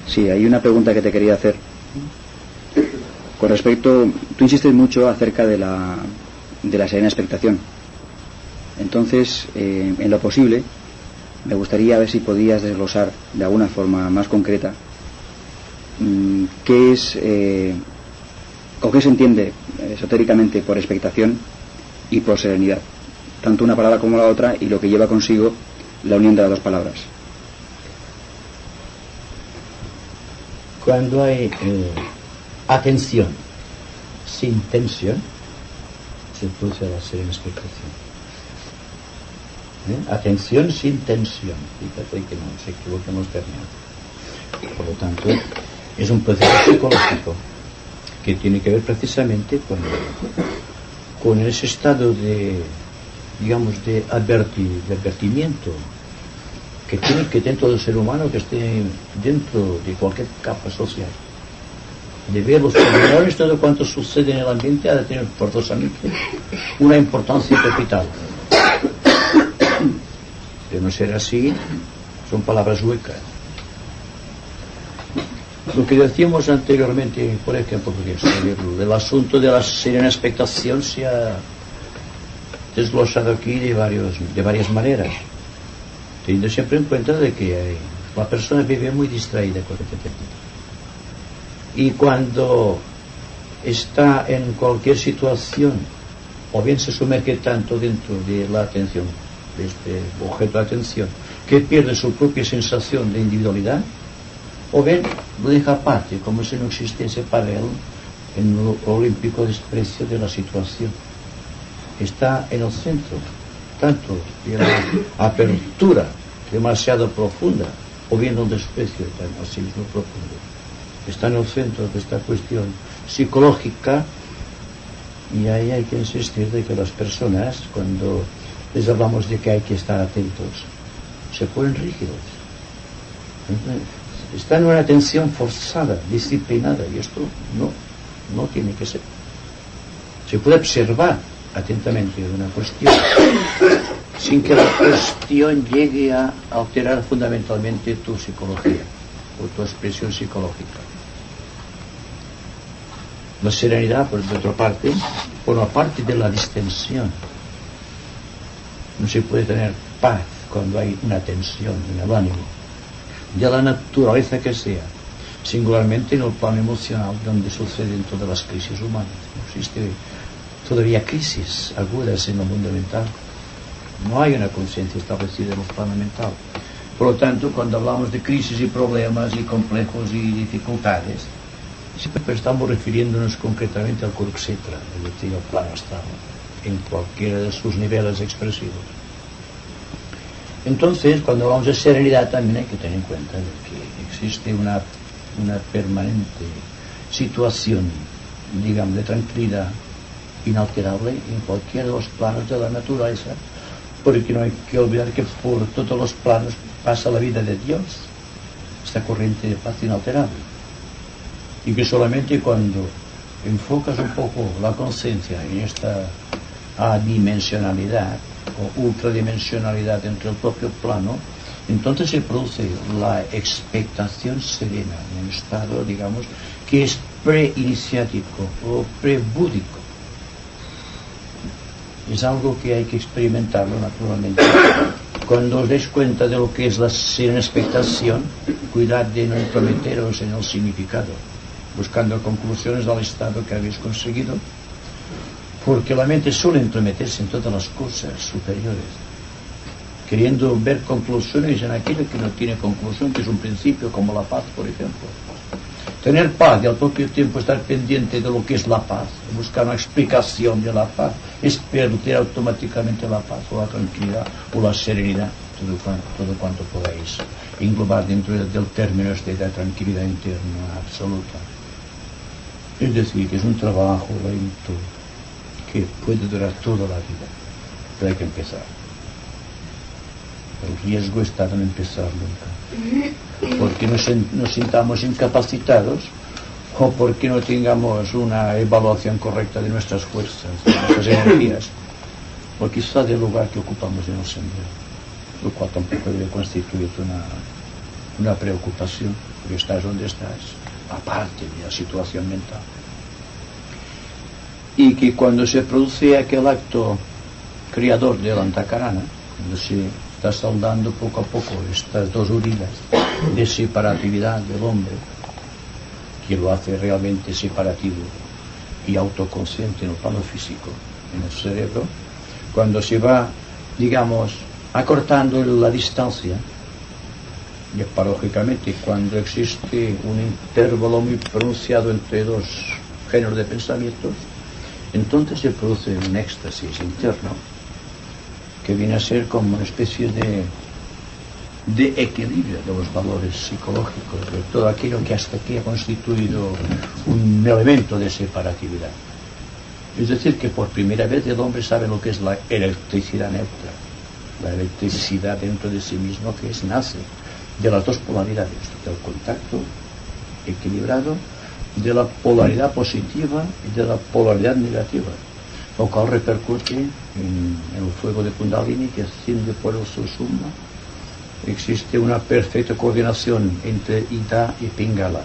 Sí, hay una pregunta que te quería hacer. Con respecto, tú insistes mucho acerca de la serena expectación. Entonces, en lo posible, me gustaría ver si podías desglosar de alguna forma más concreta qué es o qué se entiende esotéricamente por expectación y por serenidad, tanto una palabra como la otra, y lo que lleva consigo la unión de las dos palabras. Cuando hay atención sin tensión, se produce la serena expectación. Atención sin tensión, fíjate que no se equivoquen los términos. Por lo tanto, es un proceso psicológico que tiene que ver precisamente con ese estado de, digamos, de advertimiento que tiene que tener todo el ser humano que esté dentro de cualquier capa social, de ver los pormenores, todo cuanto sucede en el ambiente ha de tener forzosamente una importancia capital. De no ser así, son palabras huecas. Lo que decíamos anteriormente, por ejemplo, el asunto de la serena expectación se ha desglosado aquí de varias maneras, teniendo siempre en cuenta de que la persona vive muy distraída constantemente. Y cuando está en cualquier situación, o bien se sumerge tanto dentro de la atención, de este objeto de atención, que pierde su propia sensación de individualidad, o bien lo deja aparte, como si no existiese para él en lo olímpico desprecio de la situación. Está en el centro, tanto de la apertura demasiado profunda, o bien un desprecio así mismo profundo. Está en el centro de esta cuestión psicológica, y ahí hay que insistir de que las personas, cuando les hablamos de que hay que estar atentos, se ponen rígidos. Están en una atención forzada, disciplinada, y esto no tiene que ser. Se puede observar atentamente una cuestión sin que la cuestión llegue a alterar fundamentalmente tu psicología o tu expresión psicológica. La serenidad, por otra parte, forma parte de la distensión. No se puede tener paz cuando hay una tensión en el ánimo, de la naturaleza que sea, singularmente en el plano emocional, donde suceden todas las crisis humanas. No existe todavía crisis agudas en el mundo mental. No hay una conciencia establecida en el plano mental. Por lo tanto, cuando hablamos de crisis y problemas y complejos y dificultades, siempre estamos refiriéndonos concretamente al Kurukshetra, es decir, al plano astral, en cualquiera de sus niveles expresivos. Entonces, cuando hablamos de serenidad, también hay que tener en cuenta de que existe una permanente situación, digamos, de tranquilidad inalterable en cualquiera de los planos de la naturaleza, porque no hay que olvidar que por todos los planos pasa la vida de Dios, esta corriente de paz inalterable, y que solamente cuando enfocas un poco la conciencia en esta adimensionalidad o ultradimensionalidad dentro del propio plano, entonces se produce la expectación serena, en un estado, digamos, que es pre-iniciático o pre-búdico. Es algo que hay que experimentarlo naturalmente. Cuando os deis cuenta de lo que es la serena expectación, cuidad de no intrometeros en el significado, buscando conclusiones al estado que habéis conseguido, porque la mente suele entrometerse en todas las cosas superiores, queriendo ver conclusiones en aquello que no tiene conclusión, que es un principio, como la paz, por ejemplo. Tener paz y al propio tiempo estar pendiente de lo que es la paz, buscar una explicación de la paz, es perder automáticamente la paz o la tranquilidad o la serenidad, todo cuanto podáis englobar dentro del término este de tranquilidad interna absoluta. Es decir, que es un trabajo lento que puede durar toda la vida, pero hay que empezar. El riesgo está en empezar nunca, porque nos sintamos incapacitados o porque no tengamos una evaluación correcta de nuestras fuerzas, de nuestras energías, o quizá del lugar que ocupamos en el sendero, lo cual tampoco debe constituir una preocupación, porque estás donde estás, aparte de la situación mental. Y que cuando se produce aquel acto creador del Antakarana, cuando se está saldando poco a poco estas dos orillas de separatividad del hombre, que lo hace realmente separativo y autoconsciente en el plano físico, en el cerebro, cuando se va, digamos, acortando la distancia, y paradójicamente cuando existe un intervalo muy pronunciado entre dos géneros de pensamientos, entonces se produce un éxtasis interno que viene a ser como una especie de equilibrio de los valores psicológicos, de todo aquello que hasta aquí ha constituido un elemento de separatividad. Es decir, que por primera vez el hombre sabe lo que es la electricidad neutra, la electricidad dentro de sí mismo que nace de las dos polaridades, del contacto equilibrado, de la polaridad positiva y de la polaridad negativa, lo cual repercute en el fuego de Kundalini que asciende por el Sushumna. Existe una perfecta coordinación entre Ida y Pingala.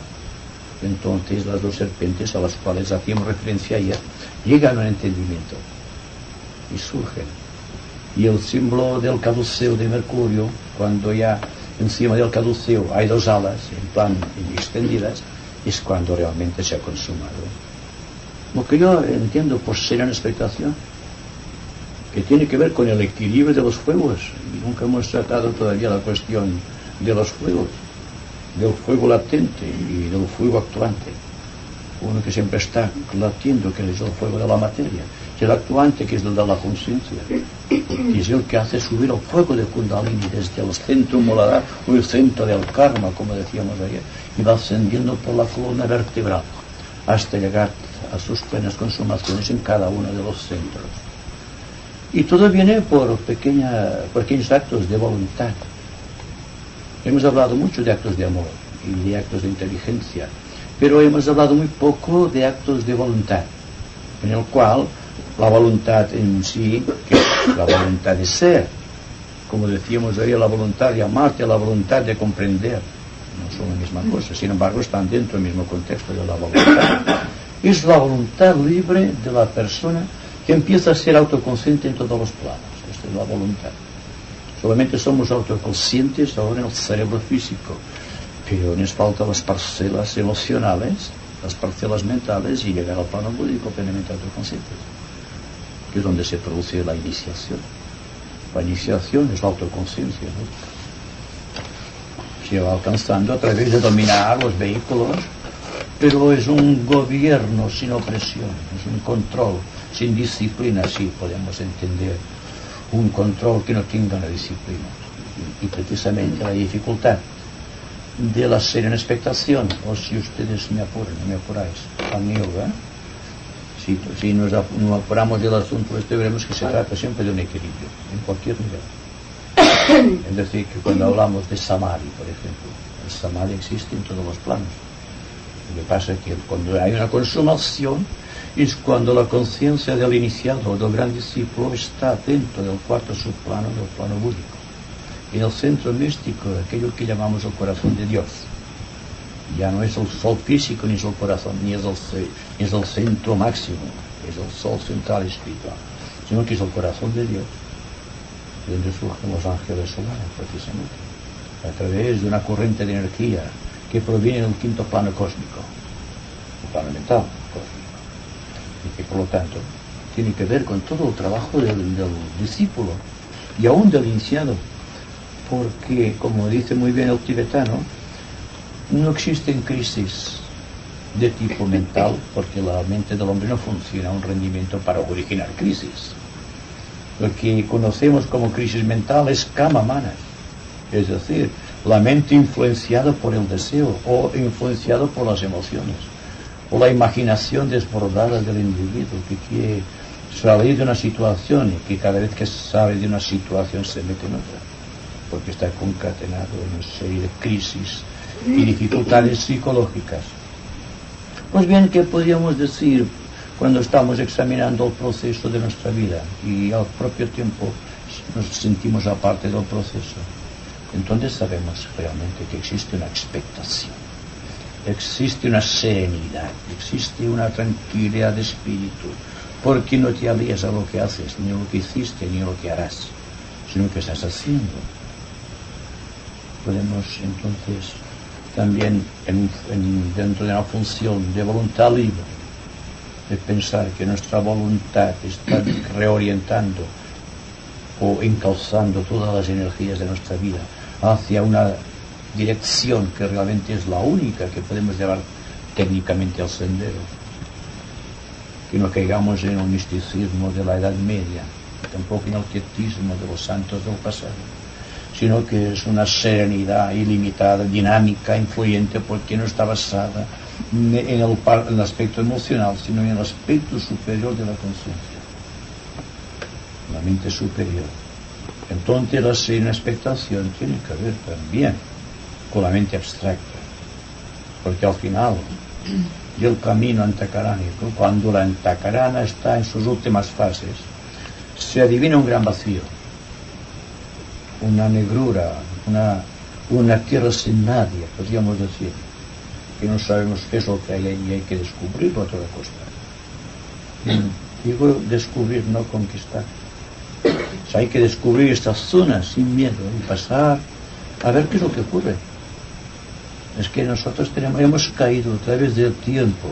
Entonces las dos serpientes a las cuales hacíamos referencia ayer llegan a un entendimiento y surgen. Y el símbolo del caduceo de Mercurio, cuando ya encima del caduceo hay dos alas en plan extendidas, es cuando realmente se ha consumado. Lo que yo entiendo por serena expectación, que tiene que ver con el equilibrio de los fuegos, y nunca hemos tratado todavía la cuestión de los fuegos, del fuego latente y del fuego actuante. Uno que siempre está latiendo, que es el fuego de la materia, y el actuante, que es el de la conciencia, que es el que hace subir el fuego de Kundalini desde el centro molar o el centro del karma, como decíamos ayer, y va ascendiendo por la columna vertebral hasta llegar a sus plenas consumaciones en cada uno de los centros. Y todo viene por pequeños actos de voluntad. Hemos hablado mucho de actos de amor y de actos de inteligencia, pero hemos hablado muy poco de actos de voluntad, en el cual la voluntad en sí, que es la voluntad de ser, como decíamos ayer, la voluntad de amarte, la voluntad de comprender, no son la misma cosa, sin embargo están dentro del mismo contexto de la voluntad. Es la voluntad libre de la persona que empieza a ser autoconsciente en todos los planos. Esta es la voluntad. Solamente somos autoconscientes ahora en el cerebro físico, pero nos faltan las parcelas emocionales, las parcelas mentales, y llegar al plano búdico plenamente autoconsciente, que es donde se produce la iniciación. La iniciación es la autoconciencia, ¿no? Se va alcanzando a través de dominar los vehículos, pero es un gobierno sin opresión, es un control sin disciplina, si podemos entender un control que no tenga una disciplina. Y precisamente la dificultad de la serena expectación, o si ustedes me apuran, no me apuráis, amigo, si nos apuramos del asunto, veremos que se trata siempre de un equilibrio, en cualquier nivel. Es decir, que cuando hablamos de Samadhi, por ejemplo, el Samadhi existe en todos los planos. Lo que pasa es que cuando hay una consumación es cuando la conciencia del iniciado o del gran discípulo está dentro del cuarto subplano, del plano búdico, en el centro místico, aquello que llamamos el corazón de Dios. Ya no es el sol físico ni es el corazón, ni es el centro máximo, es el sol central espiritual, sino que es el corazón de Dios, donde surgen los ángeles solares, precisamente, a través de una corriente de energía que proviene del quinto plano cósmico, el plano mental cósmico, y que por lo tanto tiene que ver con todo el trabajo del discípulo y aún del iniciado, porque, como dice muy bien el tibetano, no existen crisis de tipo mental, porque la mente del hombre no funciona a un rendimiento para originar crisis. Lo que conocemos como crisis mental es kama manas, es decir, la mente influenciada por el deseo o influenciada por las emociones, o la imaginación desbordada del individuo que quiere salir de una situación y que cada vez que sale de una situación se mete en otra, porque está concatenado en una serie de crisis y dificultades psicológicas. Pues bien, ¿qué podríamos decir cuando estamos examinando el proceso de nuestra vida y al propio tiempo nos sentimos aparte del proceso? entonces sabemos realmente que existe una expectación, existe una serenidad, existe una tranquilidad de espíritu, porque no te alías a lo que haces, ni a lo que hiciste, ni a lo que harás, sino que estás haciendo. Podemos entonces también dentro de una función de voluntad libre, de pensar que nuestra voluntad está reorientando o encauzando todas las energías de nuestra vida hacia una dirección que realmente es la única que podemos llevar técnicamente al sendero, que no caigamos en el misticismo de la Edad Media, tampoco en el quietismo de los santos del pasado, sino que es una serenidad ilimitada, dinámica, influyente, porque no está basada en el aspecto emocional, sino en el aspecto superior de la conciencia, la mente superior. Entonces la serena expectación tiene que ver también con la mente abstracta, porque al final del camino antacaránico, cuando la antacarana está en sus últimas fases, se adivina un gran vacío, una negrura, una tierra sin nadie, podríamos decir, que no sabemos qué es lo que hay ahí y hay que descubrirlo a toda costa. Digo descubrir, no conquistar. O sea, hay que descubrir estas zonas sin miedo y pasar a ver qué es lo que ocurre. Es que nosotros hemos caído a través del tiempo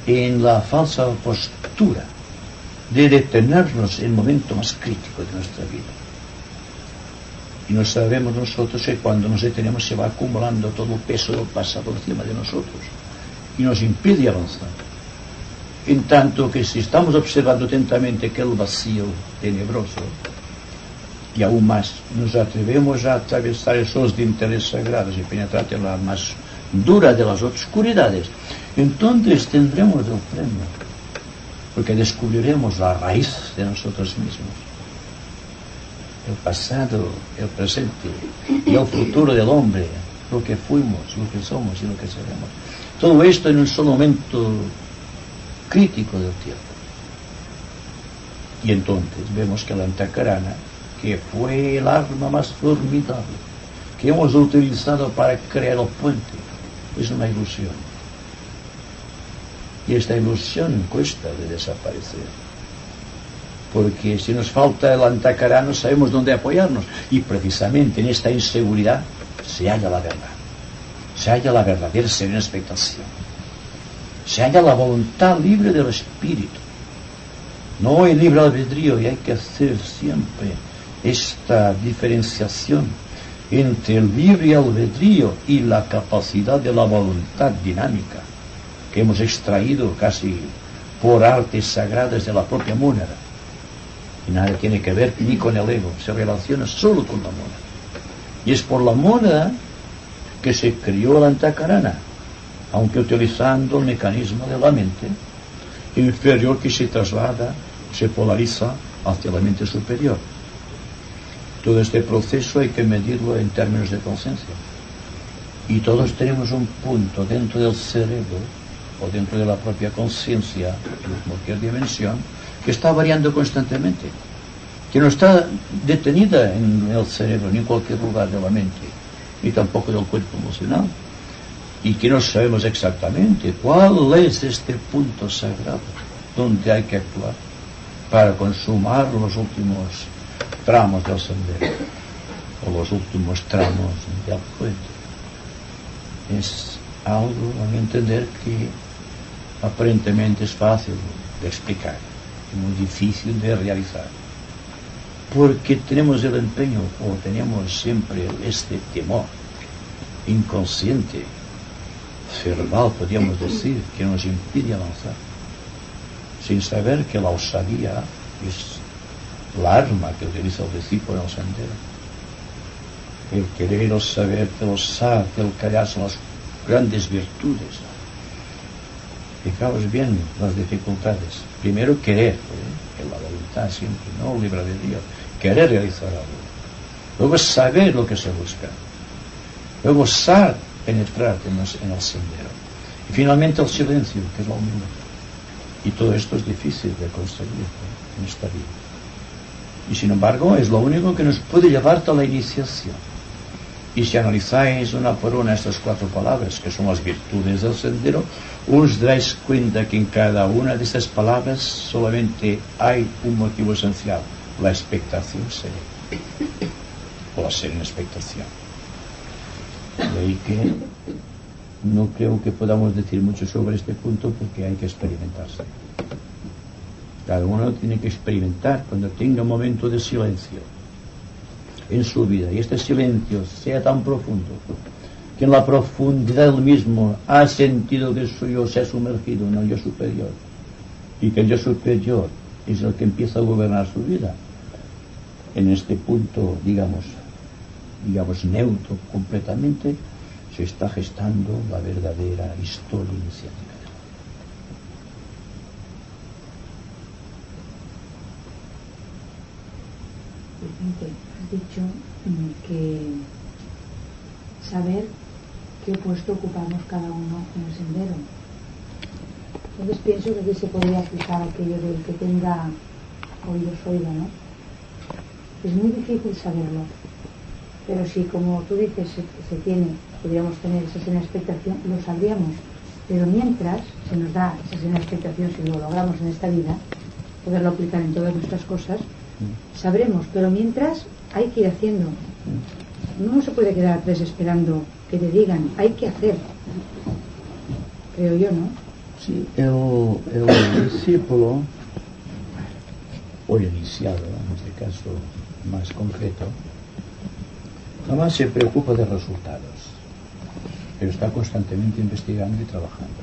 en la falsa postura de detenernos en el momento más crítico de nuestra vida. Y no sabemos nosotros que cuando nos detenemos se va acumulando todo el peso del pasado encima de nosotros y nos impide avanzar. En tanto que si estamos observando atentamente aquel vacío tenebroso, y aún más nos atrevemos a atravesar esos dinteles sagrados y penetrar en la más dura de las oscuridades, entonces tendremos el premio, porque descubriremos la raíz de nosotros mismos, el pasado, el presente y el futuro del hombre, lo que fuimos, lo que somos y lo que seremos. Todo esto en un solo momento crítico del tiempo. Y entonces vemos que la antacarana, que fue el arma más formidable que hemos utilizado para crear el puente, es una ilusión. Y esta ilusión cuesta de desaparecer, porque si nos falta el antacarana no sabemos dónde apoyarnos, y precisamente en esta inseguridad se halla la verdad, se halla la verdadera serena expectación, se halla la voluntad libre del espíritu, no el libre albedrío. Y hay que hacer siempre esta diferenciación entre el libre albedrío y la capacidad de la voluntad dinámica que hemos extraído casi por artes sagradas de la propia mónada. Y nada tiene que ver ni con el ego, se relaciona solo con la mónada. Y es por la mónada que se crió la antacarana, aunque utilizando el mecanismo de la mente inferior que se traslada, se polariza hacia la mente superior. Todo este proceso hay que medirlo en términos de conciencia. Y todos tenemos un punto dentro del cerebro o dentro de la propia conciencia, en cualquier dimensión, que está variando constantemente, que no está detenida en el cerebro ni en cualquier lugar de la mente, ni tampoco del cuerpo emocional, y que no sabemos exactamente cuál es este punto sagrado donde hay que actuar para consumar los últimos tramos del sendero o los últimos tramos del puente. Es algo, a mi entender, que aparentemente es fácil de explicar, muy difícil de realizar, porque tenemos el empeño, o tenemos siempre este temor inconsciente, verbal, podríamos decir, que nos impide avanzar, sin saber que la osadía es la arma que utiliza el discípulo en el sendero. El querer, el saber, el osar, el callar son las grandes virtudes. Fijaos bien las dificultades. Primero querer, en la voluntad siempre, no el libre albedrío, querer realizar algo. Luego saber lo que se busca. Luego osar penetrar en el sendero. Y finalmente el silencio, que es la humildad. Y todo esto es difícil de conseguir en esta vida. Y sin embargo es lo único que nos puede llevar a la iniciación. Y si analizáis una por una estas 4 palabras, que son las virtudes del sendero, os daréis cuenta que en cada una de estas palabras solamente hay un motivo esencial: la expectación serena, o la serena expectación. De ahí que no creo que podamos decir mucho sobre este punto, porque hay que experimentarse. Cada uno tiene que experimentar cuando tenga un momento de silencio en su vida, y este silencio sea tan profundo que en la profundidad del mismo ha sentido que su yo se ha sumergido en el yo superior, y que el yo superior es el que empieza a gobernar su vida. En este punto, digamos neutro completamente, se está gestando la verdadera historia iniciática. Has dicho que saber qué puesto ocupamos cada uno en el sendero. Entonces pienso que aquí se podría aplicar aquello del que tenga oídos oiga, ¿no? Es muy difícil saberlo, pero si, como tú dices, podríamos tener esa serena expectación, lo sabríamos. Pero mientras se nos da esa serena expectación, si lo logramos en esta vida, poderlo aplicar en todas nuestras cosas, sabremos, pero mientras hay que ir haciendo. No se puede quedar atrás esperando que te digan, hay que hacer. Creo yo, ¿no? Sí, el discípulo, o el iniciado, en este caso más concreto, jamás se preocupa de resultados, pero está constantemente investigando y trabajando.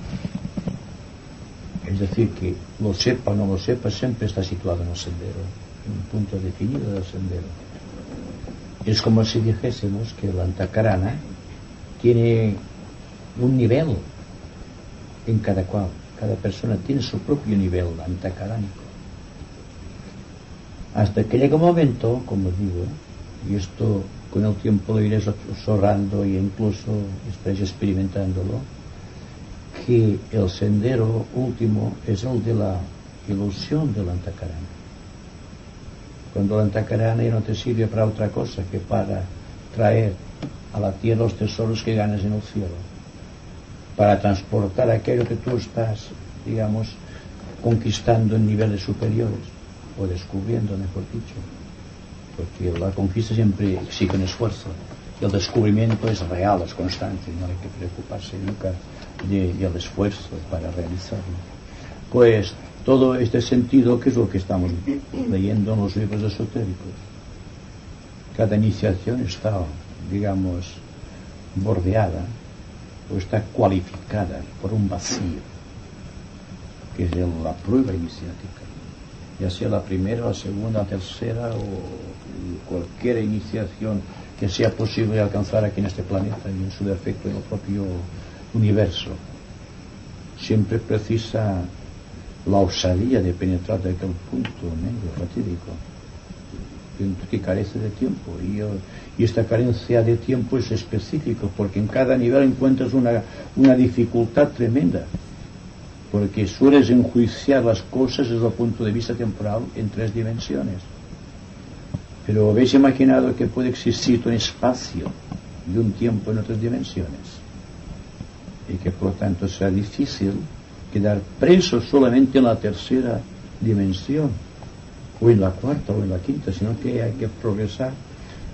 Es decir, que lo sepa o no lo sepa, siempre está situado en el sendero, en un punto definido del sendero. Es como si dijésemos que la antakarana tiene un nivel en cada cual. Cada persona tiene su propio nivel antakaránico. Hasta que llega un momento, como digo, y esto con el tiempo lo iréis observando e incluso estaréis experimentándolo, que el sendero último es el de la ilusión del antakarana. Cuando el antakarana ya no te sirve para otra cosa que para traer a la tierra los tesoros que ganas en el cielo, para transportar aquello que tú estás, digamos, conquistando en niveles superiores, o descubriendo, mejor dicho, porque la conquista siempre exige un esfuerzo, y el descubrimiento es real, es constante, no hay que preocuparse nunca del esfuerzo para realizarlo. Pues todo este sentido, que es lo que estamos leyendo en los libros esotéricos, cada iniciación está, digamos, bordeada o está cualificada por un vacío, que es la prueba iniciática, ya sea la primera, la segunda, la tercera o cualquier iniciación que sea posible alcanzar aquí en este planeta y en su defecto en el propio universo. Siempre precisa la osadía de penetrar de aquel punto negro, fatídico, que carece de tiempo, y esta carencia de tiempo es específico, porque en cada nivel encuentras una dificultad tremenda, porque sueles enjuiciar las cosas desde el punto de vista temporal en 3 dimensiones. Pero ¿habéis imaginado que puede existir un espacio y un tiempo en otras dimensiones? Y que por lo tanto sea difícil quedar preso solamente en la 3ª dimensión, o en la 4ª o en la 5ª, sino que hay que progresar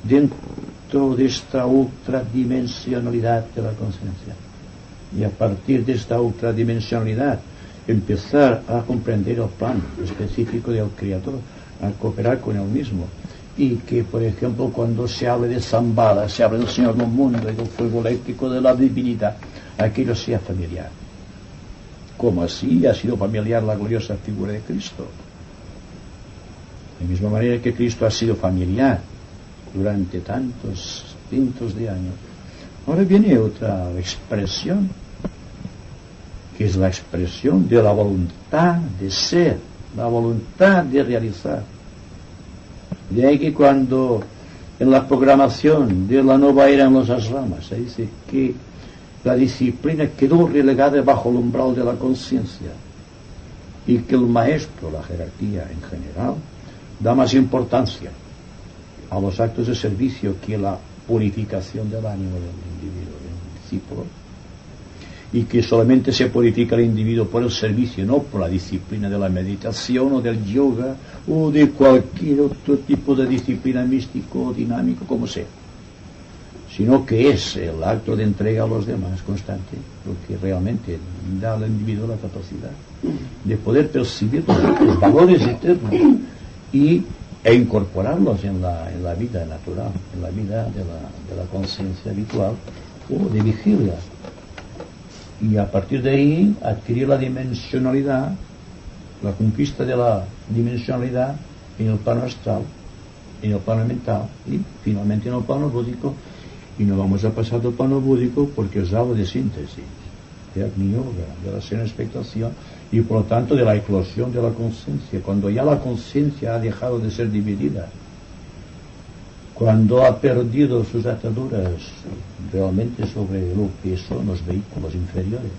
dentro de esta ultradimensionalidad de la conciencia, y a partir de esta ultradimensionalidad empezar a comprender el plan específico del Creador, a cooperar con él mismo, y que, por ejemplo, cuando se habla de Zambala, se habla del Señor del mundo y del fuego eléctrico de la divinidad, aquello sea familiar, como así ha sido familiar la gloriosa figura de Cristo. De la misma manera que Cristo ha sido familiar durante tantos cientos de años, ahora viene otra expresión, que es la expresión de la voluntad de ser, la voluntad de realizar. De ahí que cuando en la programación de la nueva era en los asramas se dice que la disciplina quedó relegada bajo el umbral de la conciencia, y que el maestro, la jerarquía en general, da más importancia a los actos de servicio que la purificación del ánimo del individuo, del discípulo, y que solamente se purifica el individuo por el servicio, no por la disciplina de la meditación o del yoga o de cualquier otro tipo de disciplina místico o dinámico, como sea, sino que es el acto de entrega a los demás constante lo que realmente da al individuo la capacidad de poder percibir los valores eternos e incorporarlos en la vida natural, en la vida de la conciencia habitual o de vigilia. Y a partir de ahí adquirir la dimensionalidad, la conquista de la dimensionalidad en el plano astral, en el plano mental y finalmente en el plano búdico. Y no vamos a pasar del plano búdico porque es algo de síntesis, de Agni Yoga, de la serena expectación y por lo tanto de la eclosión de la conciencia, cuando ya la conciencia ha dejado de ser dividida, cuando ha perdido sus ataduras realmente sobre lo que son los vehículos inferiores.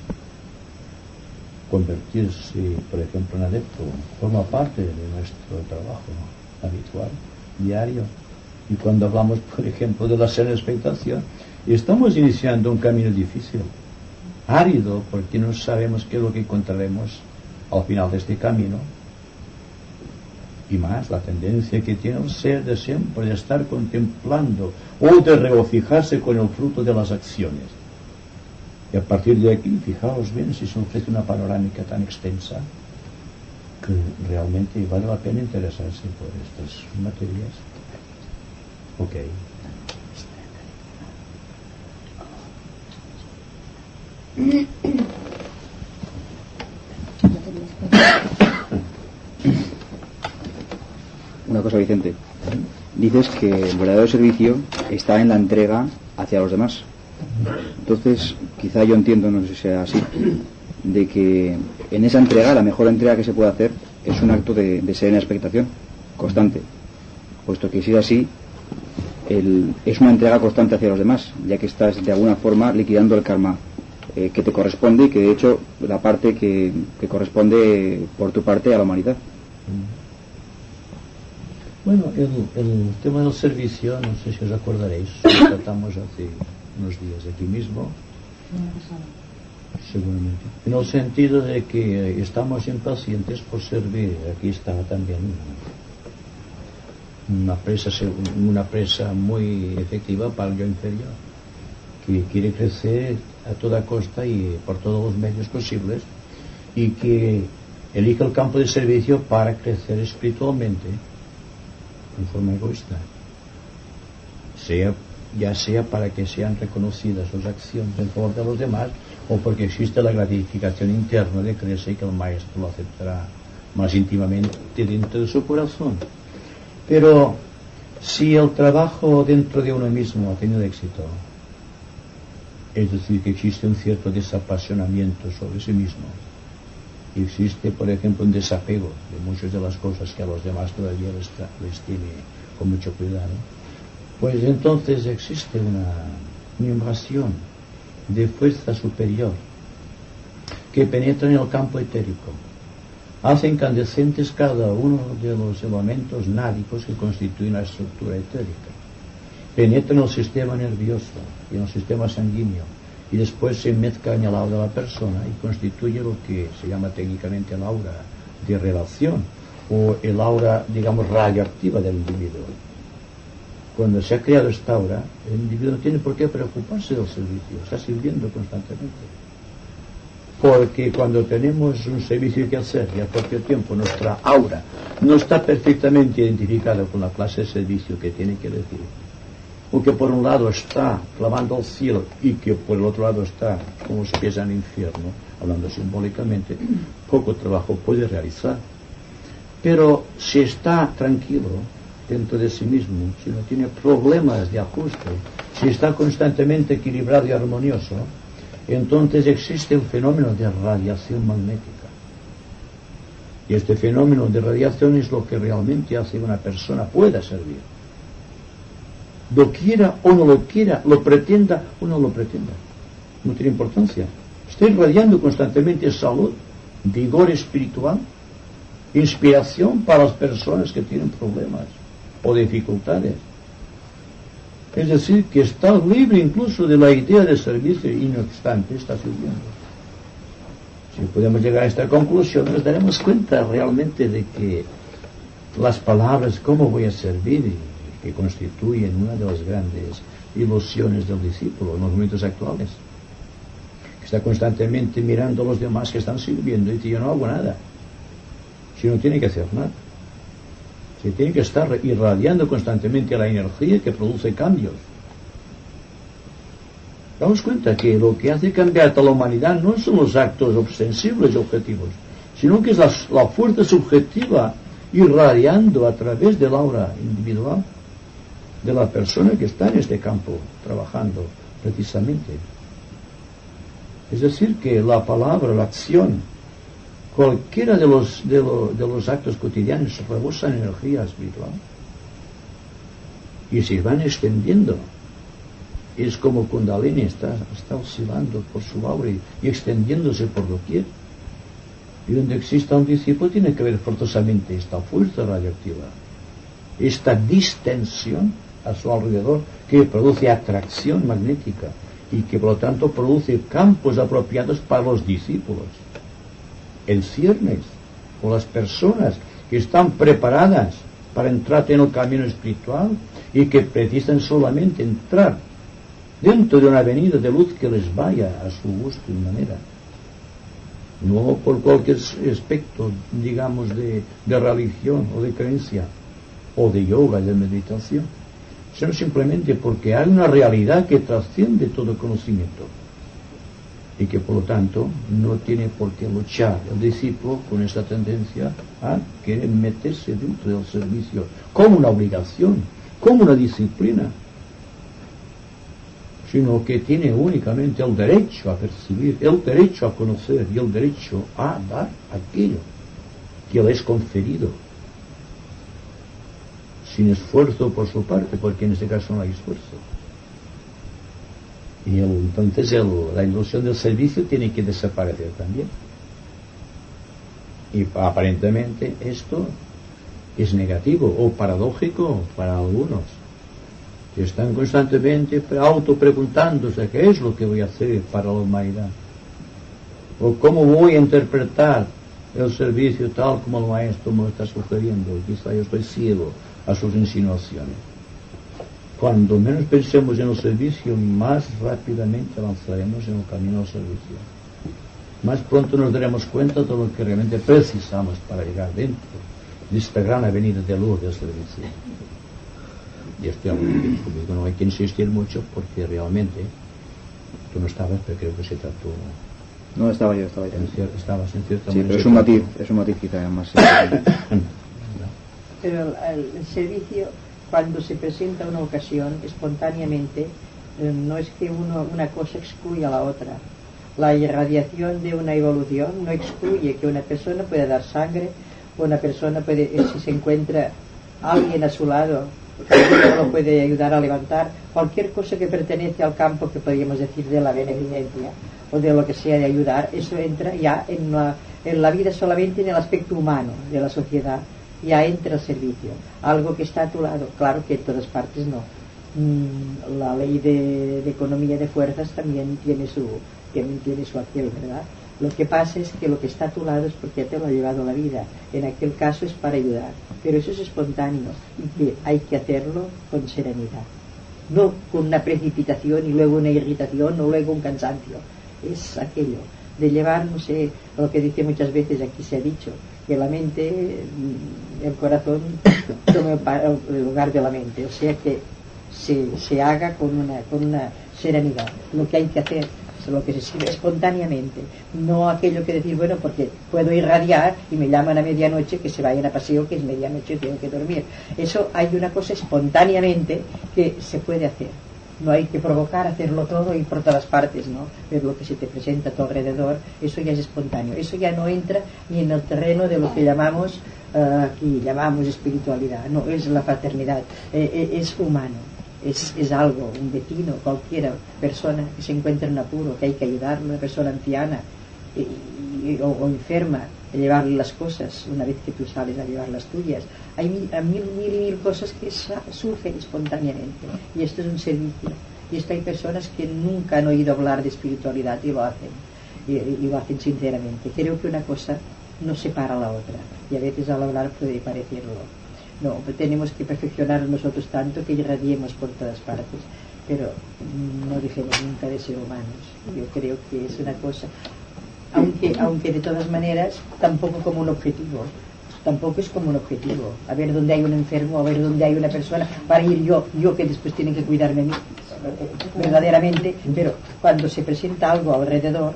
Convertirse, por ejemplo, en adepto forma parte de nuestro trabajo habitual, diario. Y cuando hablamos, por ejemplo, de la serena expectación, estamos iniciando un camino difícil, árido, porque no sabemos qué es lo que encontraremos al final de este camino. Y más, la tendencia que tiene el ser de siempre de estar contemplando o de regocijarse con el fruto de las acciones. Y a partir de aquí, fijaos bien si se ofrece una panorámica tan extensa que realmente vale la pena interesarse por estas materias. Ok. Una cosa, Vicente. Dices que el verdadero servicio está en la entrega hacia los demás. Entonces, quizá yo entiendo, no sé si sea así, de que en esa entrega, la mejor entrega que se puede hacer es un acto de serena expectación constante. Puesto que si es así, es una entrega constante hacia los demás, ya que estás de alguna forma liquidando el karma que te corresponde y que de hecho la parte que corresponde por tu parte a la humanidad. Bueno, el tema del servicio, no sé si os acordaréis, lo tratamos hace unos días aquí mismo, seguramente, en el sentido de que estamos impacientes por servir. Aquí está también una presa muy efectiva para el yo inferior, que quiere crecer a toda costa y por todos los medios posibles, y que elige el campo de servicio para crecer espiritualmente en forma egoísta, ya sea para que sean reconocidas sus acciones en favor de los demás o porque existe la gratificación interna de creerse que el maestro lo aceptará más íntimamente dentro de su corazón. Pero si el trabajo dentro de uno mismo ha tenido éxito, es decir, que existe un cierto desapasionamiento sobre sí mismo, y existe, por ejemplo, un desapego de muchas de las cosas que a los demás todavía les tiene con mucho cuidado, pues entonces existe una invasión de fuerza superior que penetra en el campo etérico, hace incandescentes cada uno de los elementos nádicos que constituyen la estructura etérica, penetra en el sistema nervioso y en el sistema sanguíneo, y después se mezcla en el aura de la persona y constituye lo que se llama técnicamente el aura de relación o el aura, digamos, radioactiva del individuo. Cuando se ha creado esta aura, el individuo no tiene por qué preocuparse del servicio, está sirviendo constantemente. Porque cuando tenemos un servicio que hacer y al propio tiempo nuestra aura no está perfectamente identificada con la clase de servicio que tiene que recibir, o que por un lado está clamando al cielo y que por el otro lado está como si pies en el infierno, hablando simbólicamente, poco trabajo puede realizar. Pero si está tranquilo dentro de sí mismo, si no tiene problemas de ajuste, si está constantemente equilibrado y armonioso, entonces existe un fenómeno de radiación magnética. Y este fenómeno de radiación es lo que realmente hace que una persona pueda servir. Lo quiera o no lo quiera, lo pretenda o no lo pretenda, no tiene importancia. Está irradiando constantemente salud, vigor espiritual, inspiración para las personas que tienen problemas o dificultades. Es decir, que está libre incluso de la idea de servicio y no obstante está sirviendo. Si podemos llegar a esta conclusión, nos daremos cuenta realmente de que las palabras "¿cómo voy a servir?", que constituyen una de las grandes ilusiones del discípulo en los momentos actuales, que está constantemente mirando a los demás que están sirviendo y dice: yo no hago nada. Si no tiene que hacer nada, si tiene que estar irradiando constantemente la energía que produce cambios. Damos cuenta que lo que hace cambiar a la humanidad no son los actos ostensibles y objetivos, sino que es la fuerza subjetiva irradiando a través del aura individual de la persona que está en este campo trabajando precisamente. Es decir, que la palabra, la acción, cualquiera de los actos cotidianos rebosan energía espiritual y se van extendiendo. Es como Kundalini está oscilando por su aura y extendiéndose por doquier. Y donde exista un discípulo tiene que haber forzosamente esta fuerza radioactiva, esta distensión a su alrededor que produce atracción magnética y que por lo tanto produce campos apropiados para los discípulos, el ciernes o las personas que están preparadas para entrar en el camino espiritual y que precisan solamente entrar dentro de una avenida de luz que les vaya a su gusto y manera, no por cualquier aspecto, digamos, de religión o de creencia o de yoga, de meditación, sino simplemente porque hay una realidad que trasciende todo conocimiento y que por lo tanto no tiene por qué luchar el discípulo con esta tendencia a querer meterse dentro del servicio como una obligación, como una disciplina, sino que tiene únicamente el derecho a percibir, el derecho a conocer y el derecho a dar aquello que le es conferido, sin esfuerzo por su parte, porque en este caso no hay esfuerzo. Y entonces la ilusión del servicio tiene que desaparecer también. Y aparentemente esto es negativo o paradójico para algunos, que están constantemente autopreguntándose qué es lo que voy a hacer para la humanidad, o cómo voy a interpretar el servicio tal como el maestro me lo está sugiriendo. Quizá yo estoy ciego a sus insinuaciones. Cuando menos pensemos en el servicio, más rápidamente avanzaremos en el camino al servicio. Más pronto nos daremos cuenta de lo que realmente precisamos para llegar dentro de esta gran avenida de luz del servicio. Y estoy hablando conmigo, no hay que insistir mucho porque realmente tú no estabas, pero creo que se trató. No, estaba yo. Estabas en cierta Sí, manera. pero es un matiz quizá más. Pero el servicio, cuando se presenta una ocasión, espontáneamente, no es que una cosa excluya a la otra. La irradiación de una evolución no excluye que una persona pueda dar sangre, o una persona puede, si se encuentra alguien a su lado, que lo puede ayudar a levantar, cualquier cosa que pertenece al campo que podríamos decir de la beneficencia o de lo que sea de ayudar, eso entra ya en la vida solamente en el aspecto humano de la sociedad. Ya entra el servicio, algo que está a tu lado. Claro que en todas partes no. La ley de economía de fuerzas también tiene su aquel, ¿verdad? Lo que pasa es que lo que está a tu lado es porque te lo ha llevado la vida. En aquel caso es para ayudar, pero eso es espontáneo y que hay que hacerlo con serenidad, no con una precipitación y luego una irritación o luego un cansancio. Es aquello de llevar, no sé, lo que dice muchas veces, aquí se ha dicho, que la mente, el corazón tome el lugar de la mente, o sea que se haga con una serenidad lo que hay que hacer, lo que se sirve espontáneamente, no aquello que decir, bueno, porque puedo irradiar y me llaman a medianoche que se vayan a paseo, que es medianoche y tengo que dormir. Eso hay una cosa espontáneamente que se puede hacer. No hay que provocar hacerlo todo y por todas partes, ¿no? Ver lo que se te presenta a tu alrededor, eso ya es espontáneo. Eso ya no entra ni en el terreno de lo que llamamos aquí llamamos espiritualidad. No, es la fraternidad, es humano, es algo, un vecino, cualquiera persona que se encuentra en apuro, que hay que ayudar, una persona anciana o enferma, llevarle las cosas una vez que tú sales a llevar las tuyas. Hay mil cosas que surgen espontáneamente, y esto es un servicio. Y esto hay personas que nunca han oído hablar de espiritualidad y lo hacen, y lo hacen sinceramente. Creo que una cosa no separa a la otra, y a veces al hablar puede parecerlo. No, tenemos que perfeccionar nosotros tanto que irradiemos por todas partes, pero no dejemos nunca de ser humanos. Yo creo que es una cosa, aunque de todas maneras tampoco como un objetivo. Tampoco es como un objetivo, a ver dónde hay un enfermo, a ver dónde hay una persona, para ir yo que después tienen que cuidarme a mí, verdaderamente. Pero cuando se presenta algo alrededor,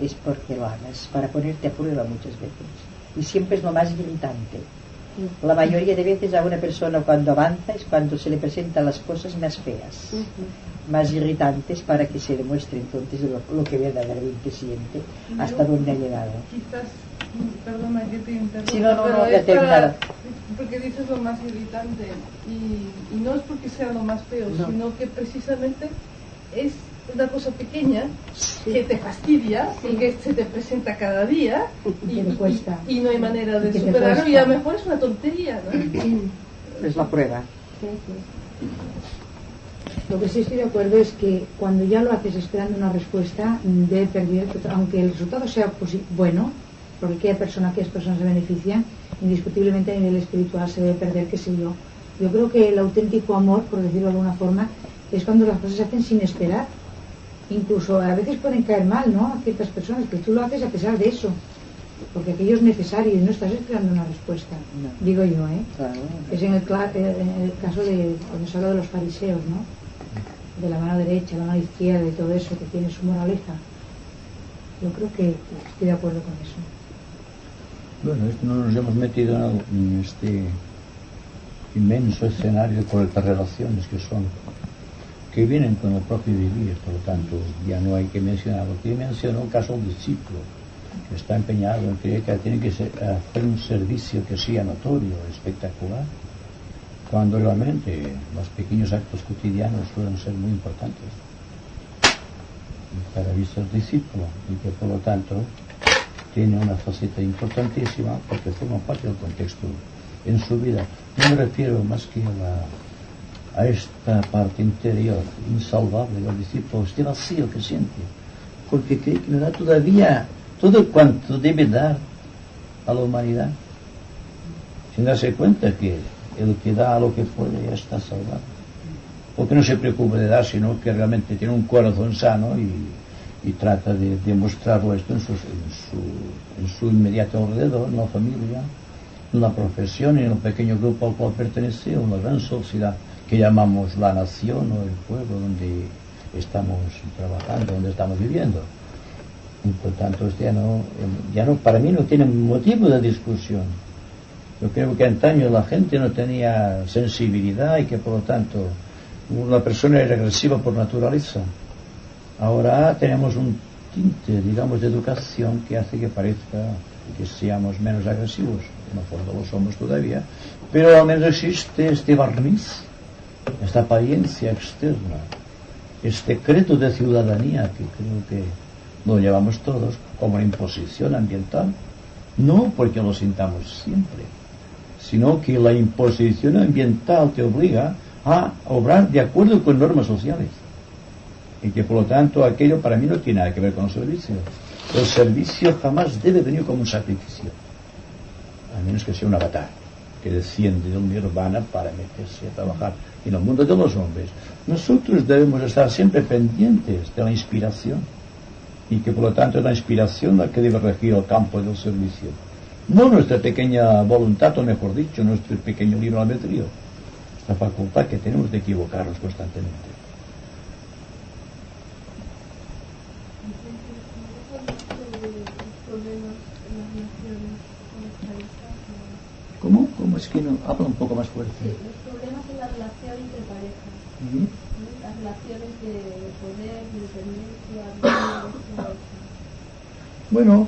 es porque lo hagas, para ponerte a prueba muchas veces. Y siempre es lo más irritante. La mayoría de veces a una persona cuando avanza es cuando se le presentan las cosas más feas, más irritantes, para que se demuestre entonces lo que verdaderamente siente, hasta dónde ha llegado. Quizás, perdona que te interrumpa, Sí, no, pero ya es terminado. porque dices lo más irritante, y no es porque sea lo más feo, No. sino que precisamente es una cosa pequeña que te fastidia, y que se te presenta cada día, que te cuesta. y no hay manera de Y que te superarlo, cuesta. y a lo mejor es una tontería, ¿no? Es la prueba. Lo que sí estoy de acuerdo es que cuando ya lo haces esperando una respuesta, debe perder, aunque el resultado sea bueno, porque aquella persona, aquellas personas se benefician, indiscutiblemente a nivel espiritual se debe perder, qué sé yo. Yo creo que el auténtico amor, por decirlo de alguna forma, es cuando las cosas se hacen sin esperar. Incluso a veces pueden caer mal, ¿no?, a ciertas personas, que tú lo haces a pesar de eso, porque aquello es necesario y no estás esperando una respuesta. No. Digo yo, ¿eh? Claro. Es en el caso de cuando se habla de los fariseos, ¿no?, de la mano derecha, la mano izquierda y todo eso, que tiene su moraleja. Yo creo que estoy de acuerdo con eso. Bueno, no nos hemos metido en este inmenso escenario de correctas relaciones que vienen con el propio vivir. Por lo tanto, ya no hay que mencionar. Lo que mencionó el caso del discípulo, que está empeñado en creer que tiene que hacer un servicio que sea notorio, espectacular, cuando realmente los pequeños actos cotidianos suelen ser muy importantes para el discípulo, y que por lo tanto tiene una faceta importantísima porque forma parte del contexto en su vida. No me refiero más que a esta parte interior insalvable del discípulo, este vacío que siente, porque cree que no da todavía todo cuanto debe dar a la humanidad, sin darse cuenta que el que da lo que puede ya está salvado, porque no se preocupa de dar, sino que realmente tiene un corazón sano y trata de demostrarlo esto en su inmediato alrededor, en la familia, en la profesión, en el pequeño grupo al cual pertenece, o en la gran sociedad que llamamos la nación o el pueblo donde estamos trabajando, donde estamos viviendo. Y por tanto, ya no, para mí no tiene motivo de discusión. Yo creo que antaño la gente no tenía sensibilidad y que por lo tanto una persona era agresiva por naturaleza. Ahora tenemos un tinte, digamos, de educación que hace que parezca que seamos menos agresivos. En el fondo lo somos todavía, pero al menos existe este barniz, esta apariencia externa, este credo de ciudadanía que creo que lo llevamos todos como una imposición ambiental, no porque lo sintamos siempre, sino que la imposición ambiental te obliga a obrar de acuerdo con normas sociales, y que por lo tanto aquello para mí no tiene nada que ver con el servicio. El servicio jamás debe venir como un sacrificio, a menos que sea un avatar que desciende del nirvana para meterse a trabajar en el mundo de los hombres. Nosotros debemos estar siempre pendientes de la inspiración, y que por lo tanto es la inspiración la que debe regir el campo del servicio, no nuestra pequeña voluntad, o mejor dicho, nuestro pequeño libre albedrío, esta facultad que tenemos de equivocarnos constantemente. ¿Cómo? ¿Cómo es que no? Habla un poco más fuerte. Sí, los problemas en la relación entre parejas, las relaciones de poder, de dependencia, de todo eso. Bueno,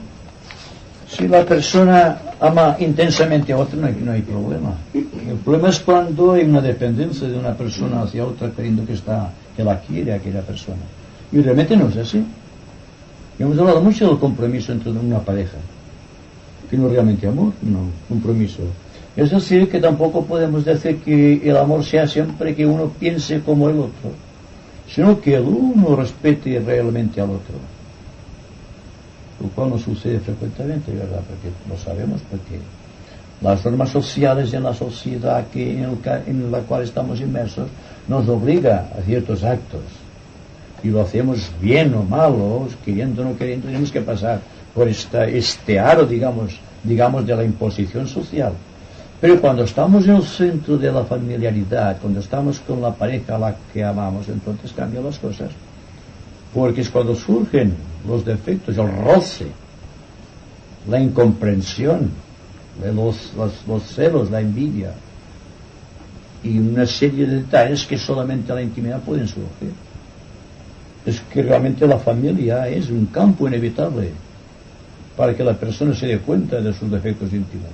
si la persona ama intensamente a otra, no hay problema. El problema es cuando hay una dependencia de una persona hacia otra, creyendo que la quiere aquella persona. Y realmente no es así. Y hemos hablado mucho del compromiso entre una pareja. que no es realmente amor, no, compromiso. Es decir, que tampoco podemos decir que el amor sea siempre que uno piense como el otro, sino que el uno respete realmente al otro, lo cual no sucede frecuentemente, ¿verdad? Porque lo sabemos, porque las normas sociales en la sociedad en la cual estamos inmersos nos obliga a ciertos actos, y lo hacemos bien o mal, queriendo o no queriendo, tenemos que pasar por este aro, digamos, de la imposición social. Pero cuando estamos en el centro de la familiaridad, cuando estamos con la pareja a la que amamos, entonces cambian las cosas, porque es cuando surgen los defectos, el roce, la incomprensión, los celos, la envidia y una serie de detalles que solamente en la intimidad pueden surgir. Es que realmente la familia es un campo inevitable para que la persona se dé cuenta de sus defectos íntimos.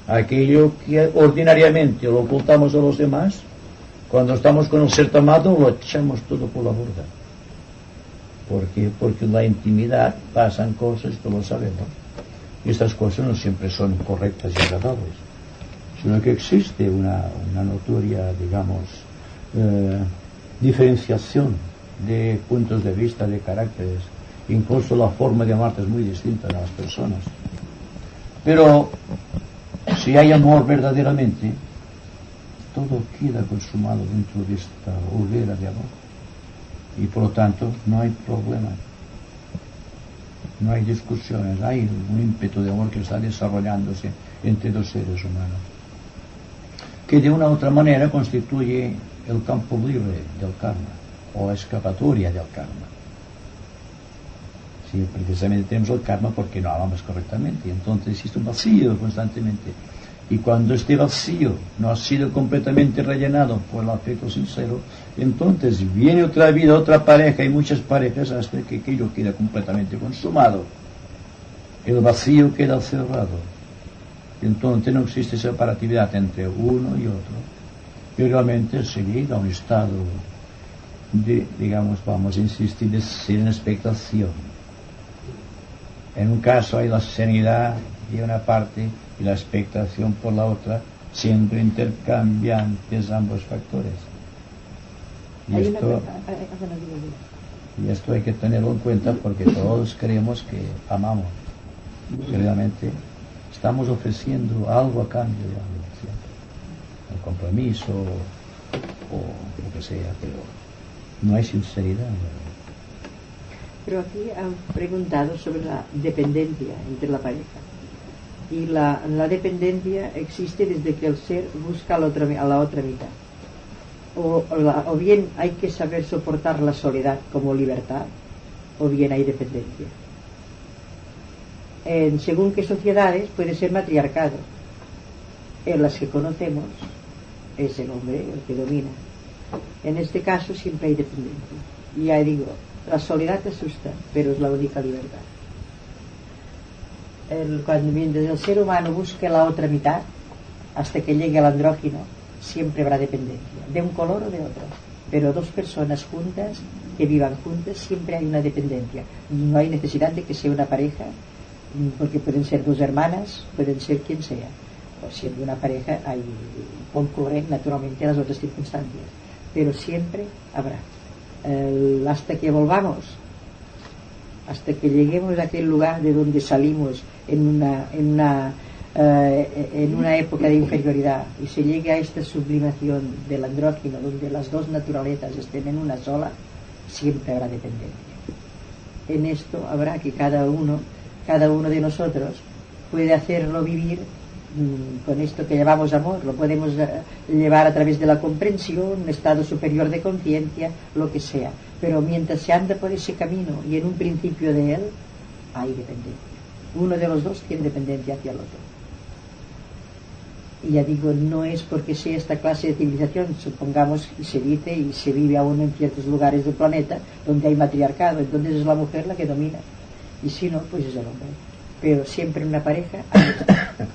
Aquello que ordinariamente lo ocultamos a los demás, cuando estamos con el ser amado lo echamos todo por la borda. ¿Por qué? Porque en la intimidad pasan cosas que lo sabemos, y estas cosas no siempre son correctas y agradables, sino que existe una notoria, digamos, diferenciación de puntos de vista, de caracteres, incluso la forma de amarte es muy distinta de las personas. Pero si hay amor verdaderamente, todo queda consumado dentro de esta hoguera de amor, y por lo tanto no hay problema, no hay discusiones, hay un ímpetu de amor que está desarrollándose entre dos seres humanos, que de una u otra manera constituye el campo libre del karma, o escapatoria del karma. Sí, precisamente tenemos el karma porque no amamos correctamente, y entonces existe un vacío constantemente, y cuando este vacío no ha sido completamente rellenado por el afecto sincero, entonces viene otra vida, otra pareja, y muchas parejas, hasta que aquello queda completamente consumado, el vacío queda cerrado, entonces no existe separatividad entre uno y otro, y realmente se llega a un estado de, digamos, vamos a insistir, de serena expectación. En un caso hay la serenidad de una parte y la expectación por la otra, siempre intercambiantes ambos factores. Y esto hay que tenerlo en cuenta, porque todos creemos que amamos, que realmente estamos ofreciendo algo a cambio de algo, ¿sí? El compromiso o lo que sea, pero no hay sinceridad. Pero aquí han preguntado sobre la dependencia entre la pareja. Y la dependencia existe desde que el ser busca a la otra mitad. O bien hay que saber soportar la soledad como libertad, o bien hay dependencia. Según qué sociedades puede ser matriarcado. En las que conocemos es el hombre el que domina. En este caso siempre hay dependencia. Y ya digo, la soledad te asusta, pero es la única libertad. Cuando el ser humano busque la otra mitad, hasta que llegue al andrógino, siempre habrá dependencia, de un color o de otro. Pero dos personas juntas, que vivan juntas, siempre hay una dependencia. No hay necesidad de que sea una pareja, porque pueden ser dos hermanas, pueden ser quien sea. O siendo una pareja, concurren naturalmente las otras circunstancias. Pero siempre habrá. Hasta que volvamos, hasta que lleguemos a aquel lugar de donde salimos en una época de inferioridad, y se llegue a esta sublimación del andrógino, donde las dos naturalezas estén en una sola, siempre habrá dependencia. En esto habrá que cada uno de nosotros puede hacerlo vivir con esto que llamamos amor. Lo podemos llevar a través de la comprensión, un estado superior de conciencia, lo que sea, pero mientras se anda por ese camino y en un principio de él, hay dependencia. Uno de los dos tiene dependencia hacia el otro. Y ya digo, no es porque sea esta clase de civilización, supongamos, y se dice y se vive aún en ciertos lugares del planeta donde hay matriarcado, entonces es la mujer la que domina, y si no, pues es el hombre. Pero siempre en una pareja hay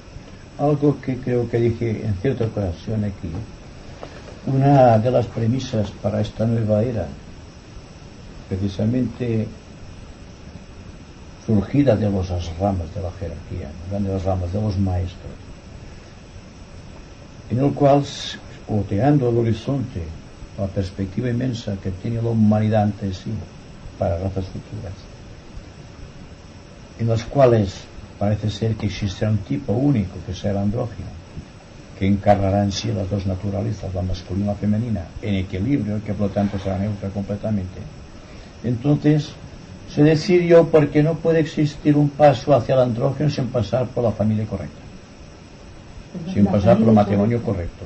algo que creo que dije en cierta ocasión aquí. Una de las premisas para esta nueva era, precisamente surgida de las ramas de la jerarquía, de las ramas de los maestros, en el cual, oteando el horizonte, la perspectiva inmensa que tiene la humanidad ante sí para razas futuras, en las cuales parece ser que existirá un tipo único que sea el andrógino, que encarnará en sí las dos naturalezas, la masculina y la femenina, en equilibrio, que por lo tanto será neutra completamente. Entonces se decidió porque no puede existir un paso hacia el andrógeno sin pasar por la familia correcta, sin pasar por el matrimonio correcto.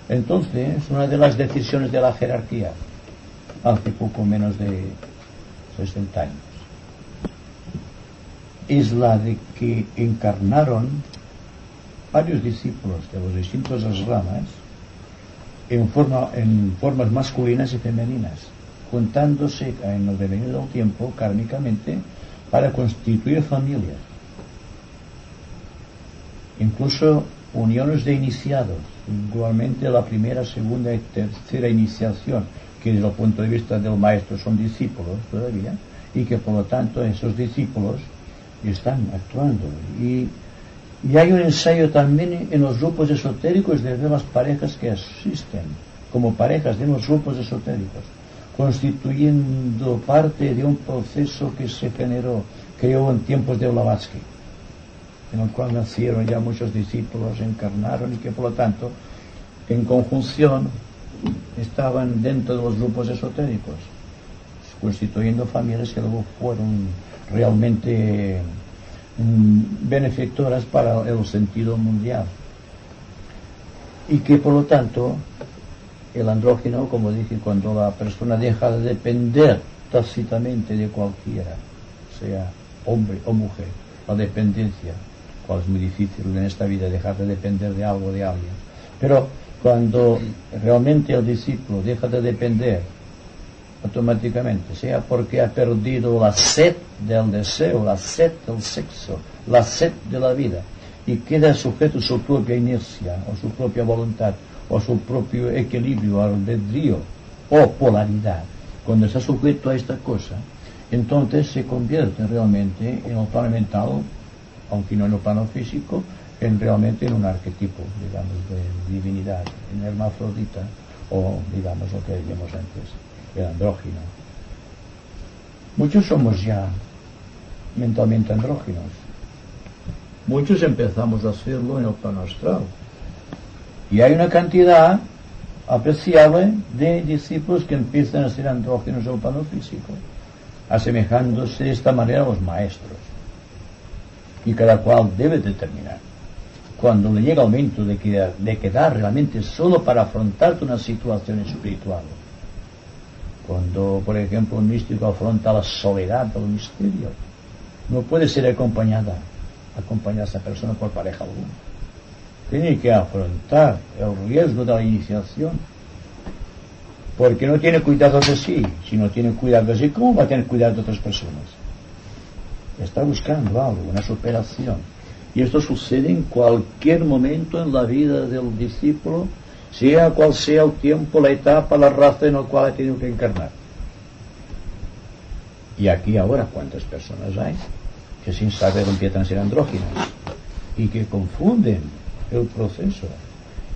Entonces, una de las decisiones de la jerarquía, hace poco menos de 60 años, es la de que encarnaron varios discípulos de las distintas ramas en formas masculinas y femeninas, juntándose en el devenir del tiempo kármicamente para constituir familias, incluso uniones de iniciados, igualmente la primera, segunda y tercera iniciación, que desde el punto de vista del maestro son discípulos todavía, y que por lo tanto esos discípulos están actuando. Y hay un ensayo también en los grupos esotéricos de ver las parejas que existen como parejas de los grupos esotéricos, constituyendo parte de un proceso que se creó en tiempos de Blavatsky, en el cual nacieron ya muchos discípulos, encarnaron y que por lo tanto en conjunción estaban dentro de los grupos esotéricos, constituyendo familias que luego fueron realmente benefactoras para el sentido mundial, y que por lo tanto el andrógeno, como dije, cuando la persona deja de depender tácitamente de cualquiera, sea hombre o mujer, la dependencia, cual es muy difícil en esta vida, dejar de depender de algo, de alguien, pero cuando realmente el discípulo deja de depender automáticamente, sea porque ha perdido la sed del deseo, la sed del sexo, la sed de la vida, y queda sujeto a su propia inercia o su propia voluntad o su propio equilibrio, albedrío o polaridad, cuando está sujeto a esta cosa, entonces se convierte realmente en el plano mental, aunque no en el plano físico, realmente en un arquetipo, digamos, de divinidad, en hermafrodita, o digamos lo que decíamos antes, el andrógino. Muchos somos ya mentalmente andróginos, muchos empezamos a hacerlo en el plano astral, y hay una cantidad apreciable de discípulos que empiezan a ser andróginos en el plano físico, asemejándose de esta manera a los maestros, y cada cual debe determinar cuando le llega el momento de quedar realmente solo para afrontar una situación espiritual. Cuando, por ejemplo, un místico afronta la soledad del misterio, no puede ser acompañada a esa persona por pareja alguna. Tiene que afrontar el riesgo de la iniciación, porque no tiene cuidado de sí. Si no tiene cuidado de sí, ¿cómo va a tener cuidado de otras personas? Está buscando algo, una superación. Y esto sucede en cualquier momento en la vida del discípulo, sea cual sea el tiempo, la etapa, la raza en la cual ha tenido que encarnar. Y aquí ahora, ¿cuántas personas hay que sin saber empiezan a ser andróginas y que confunden el proceso,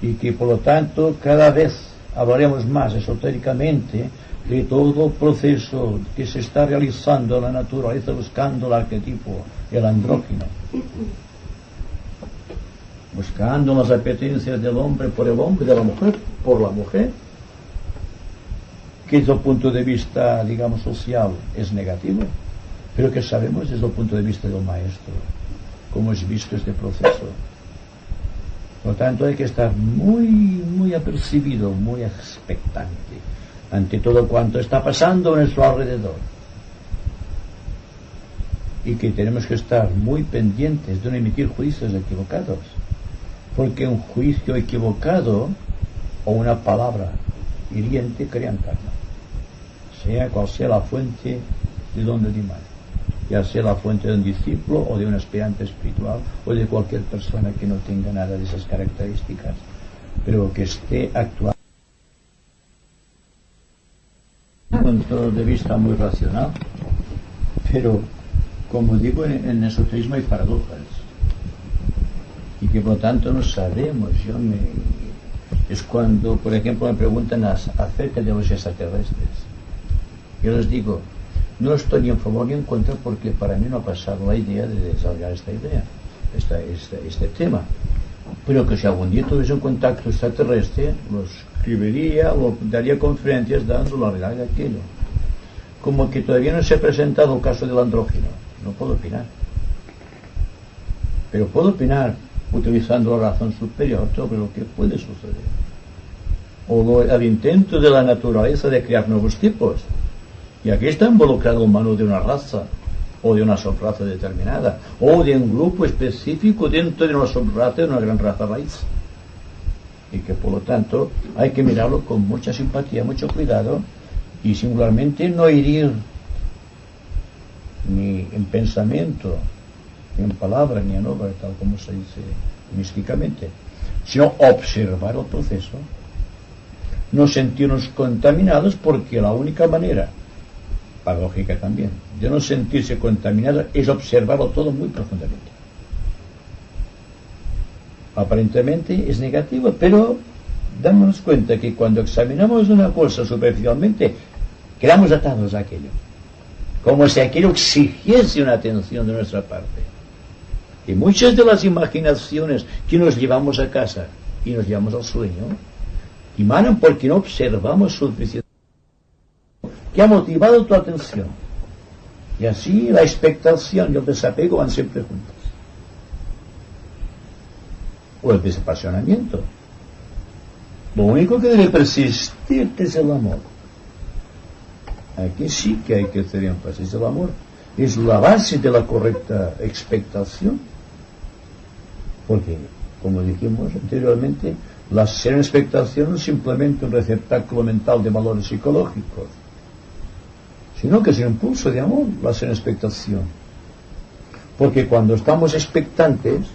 y que por lo tanto cada vez hablaremos más esotéricamente de todo el proceso que se está realizando en la naturaleza buscando el arquetipo, el andrógino, buscando las apetencias del hombre por el hombre, de la mujer por la mujer, que desde el punto de vista, digamos, social es negativo, pero que sabemos desde el punto de vista del maestro cómo es visto este proceso. Por lo tanto, hay que estar muy apercibido, muy expectante ante todo cuanto está pasando a nuestro alrededor, y que tenemos que estar muy pendientes de no emitir juicios equivocados, porque un juicio equivocado o una palabra hiriente crean karma, sea cual sea la fuente de donde dimar, ya sea la fuente de un discípulo o de un aspirante espiritual o de cualquier persona que no tenga nada de esas características, pero que esté actuando con un punto de vista muy racional, pero como digo, en el esoterismo hay paradojas. Y que por lo tanto no sabemos. Es cuando, por ejemplo, me preguntan acerca de los extraterrestres. Yo les digo, no estoy ni en favor ni en contra porque para mí no ha pasado la idea de desarrollar esta idea, este tema. Pero que si algún día tuviese un contacto extraterrestre, lo escribiría o daría conferencias dando la realidad de aquello. Como que todavía no se ha presentado el caso del andrógeno, no puedo opinar. Pero puedo opinar utilizando la razón superior sobre lo que puede suceder. O el intento de la naturaleza de crear nuevos tipos. Y aquí está involucrado el humano de una raza, o de una subraza determinada, o de un grupo específico dentro de una subraza de una gran raza raíz. Y que por lo tanto hay que mirarlo con mucha simpatía, mucho cuidado, y singularmente no herir ni en pensamiento, ni en palabra, ni en obra, tal como se dice místicamente, sino observar el proceso, no sentirnos contaminados, porque la única manera, paradójica también, de no sentirse contaminado es observarlo todo muy profundamente. Aparentemente es negativo, pero dándonos cuenta que cuando examinamos una cosa superficialmente, quedamos atados a aquello, como si aquello exigiese una atención de nuestra parte. Y muchas de las imaginaciones que nos llevamos a casa y nos llevamos al sueño, emanan porque no observamos suficientemente que ha motivado tu atención. Y así la expectación y el desapego van siempre juntos. O el desapasionamiento. Lo único que debe persistir es el amor. Aquí sí que hay que hacer énfasis. El amor es la base de la correcta expectación. Porque, como dijimos anteriormente, la serena expectación no es simplemente un receptáculo mental de valores psicológicos, sino que es un impulso de amor, la serena expectación. Porque cuando estamos expectantes,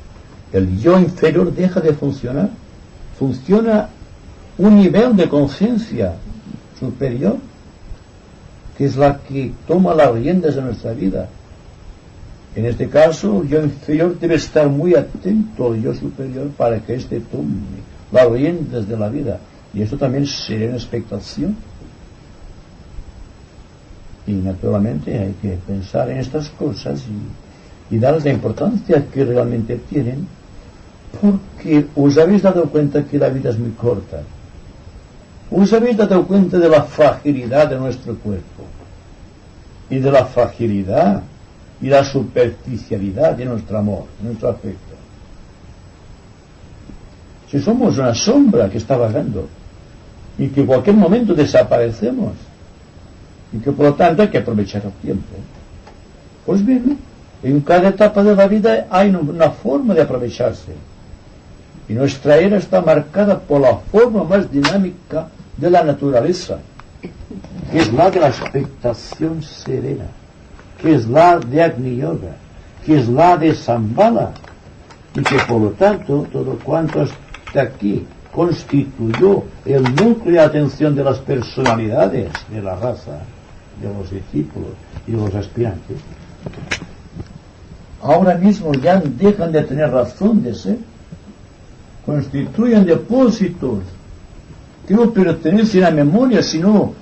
el yo inferior deja de funcionar. Funciona un nivel de conciencia superior, que es la que toma las riendas de nuestra vida. En este caso, el yo inferior debe estar muy atento al yo superior para que éste tome las riendas de la vida. Y esto también sería una expectación. Y naturalmente hay que pensar en estas cosas y darles la importancia que realmente tienen, porque os habéis dado cuenta que la vida es muy corta. Os habéis dado cuenta de la fragilidad de nuestro cuerpo y de la fragilidad y la superficialidad de nuestro amor, de nuestro afecto. Si somos una sombra que está vagando y que en cualquier momento desaparecemos y que por lo tanto hay que aprovechar el tiempo, pues bien, en cada etapa de la vida hay una forma de aprovecharse, y nuestra era está marcada por la forma más dinámica de la naturaleza, que es la de la expectación serena, que es la de Agni Yoga, que es la de Shambhala, y que por lo tanto todo cuanto hasta aquí constituyó el núcleo de atención de las personalidades de la raza, de los discípulos y de los aspirantes, ahora mismo ya dejan de tener razón de ser, constituyen depósitos que no pertenecen a memoria, sino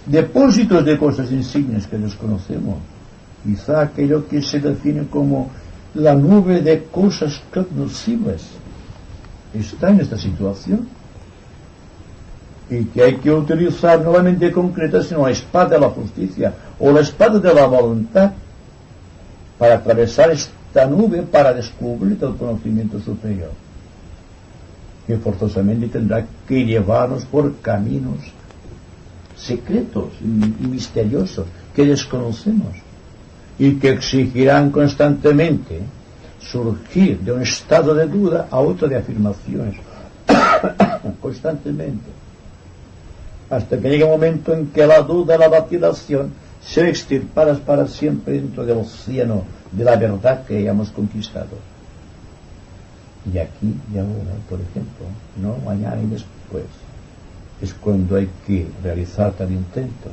depósitos de cosas insignes que desconocemos. Quizá aquello que se define como la nube de cosas cognoscibles está en esta situación, y que hay que utilizar nuevamente concreta, sino la espada de la justicia o la espada de la voluntad para atravesar esta nube, para descubrir el conocimiento superior, que forzosamente tendrá que llevarnos por caminos secretos y misteriosos que desconocemos, y que exigirán constantemente surgir de un estado de duda a otro de afirmaciones constantemente, hasta que llegue un momento en que la duda, la vacilación sean extirpadas para siempre dentro del océano de la verdad que hayamos conquistado. Y aquí y ahora, por ejemplo, no mañana y después, es cuando hay que realizar tal intento,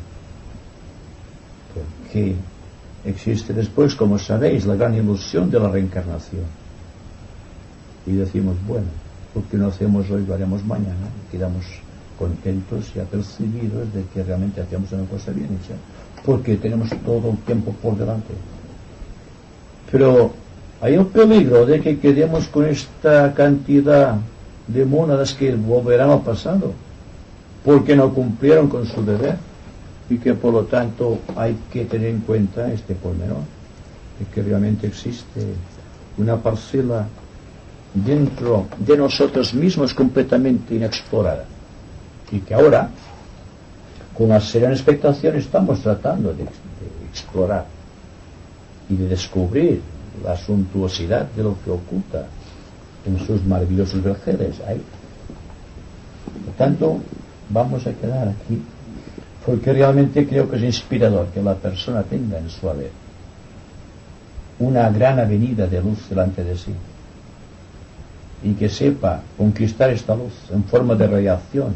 porque existe después, como sabéis, la gran ilusión de la reencarnación. Y decimos, bueno, lo que no hacemos hoy lo haremos mañana. Y quedamos contentos y apercibidos de que realmente hacemos una cosa bien hecha, porque tenemos todo el tiempo por delante. Pero hay el peligro de que quedemos con esta cantidad de mónadas que volverán al pasado, porque no cumplieron con su deber, y que por lo tanto hay que tener en cuenta este pormenor, de que realmente existe una parcela dentro de nosotros mismos completamente inexplorada, y que ahora, con la serena expectación, estamos tratando de explorar y de descubrir la suntuosidad de lo que oculta en sus maravillosos vergeles ahí. Por tanto, vamos a quedar aquí, porque realmente creo que es inspirador que la persona tenga en su haber una gran avenida de luz delante de sí, y que sepa conquistar esta luz en forma de radiación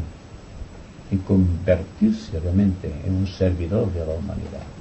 y convertirse realmente en un servidor de la humanidad.